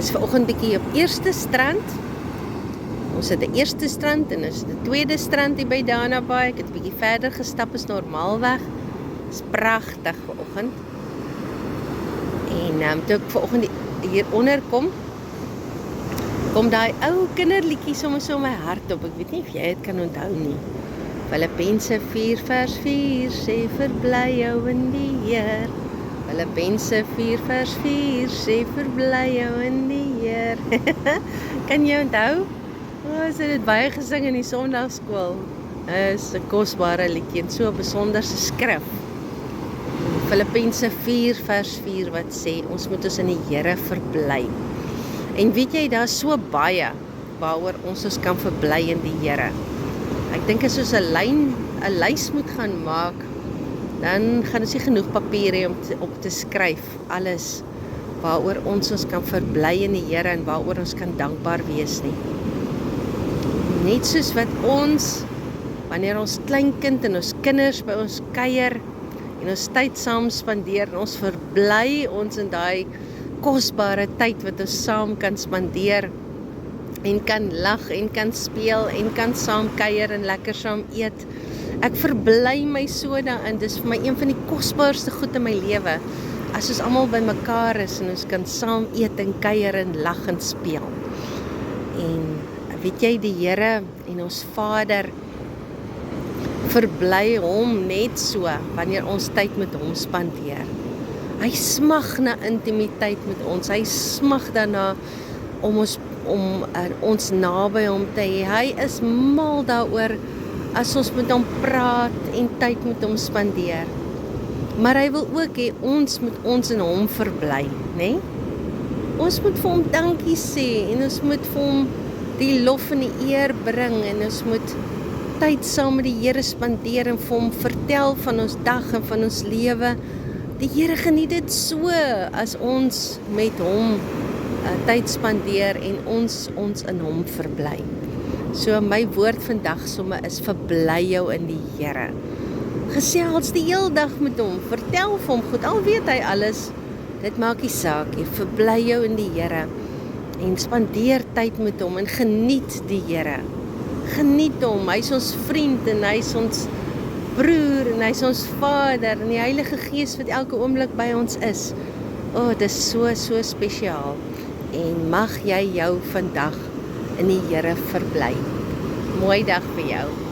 Dis vanoggend bietjie op eerste strand. Ons het 'n eerste strand en ons het 'n tweede strand hier by Dana Bay. Ek het 'n bietjie verder gestap as normaalweg. Dis pragtig vanoggend. En toe ek vanoggend hier onder kom daai ou kinderliedjie sommer so in my hart op. Ek weet nie of jy dit kan onthou nie. Filippense 4:4 sê verbly jou in die Heer. Filippense 4:4 sê verbly jou in die Heer. Kan jy onthou? Ons het dit baie gesing in die Sondagskool. Is 'n kosbare liedjie en so 'n besonderse skrif. Filippense 4:4 wat sê ons moet ons in die Here verbly. En weet jy, daar's so baie waaroor ons kan verbly in die Here. Ek dink as ons 'n lys moet gaan maak, dan gaan ons nie genoeg papier hê om op te skryf alles waaroor ons kan verbly in die Here en waaroor ons kan dankbaar wees nie. Net soos wat ons, wanneer ons kleinkind en ons kinders by ons kuier en ons tyd saam spandeer en ons verbly ons in daai kosbare tyd wat ons saam kan spandeer en kan lag en kan speel en kan saam kuier en lekker saam eet. Ek verbly my so daarin. Dis vir my een van die kosbaarste goed in my lewe. As ons almal by mekaar is en ons kan saam eet en kuier en lag en speel. En weet jy, die Here en ons Vader verbly hom net so wanneer ons tyd met hom spandeer. Hy smag na intimiteit met ons. Hy smag daarna om ons naby hom te hê. Hy is mal daaroor as ons met hom praat en tyd met hom spandeer. Maar hy wil ook hê ons moet ons in hom verbly, né? Ons moet vir hom dankie sê en ons moet vir hom die lof en die eer bring en ons moet tyd saam met die Here spandeer en vir hom vertel van ons dag en van ons lewe. Die Here geniet dit so as ons met hom tyd spandeer en ons in hom verbly. So my woord vandag somme is verbly jou in die Here. Gesels die hele dag met hom, vertel vir hom goed, al weet hy alles, dit maak nie saak, jy verbly jou in die Here en spandeer tyd met hom en geniet die Here. Geniet hom, hy is ons vriend en hy is ons broer en hy is ons Vader en die Heilige Gees wat elke oomblik by ons is. Dit is so spesiaal. En mag jy jou vandag in die Here verbly. Mooi dag vir jou.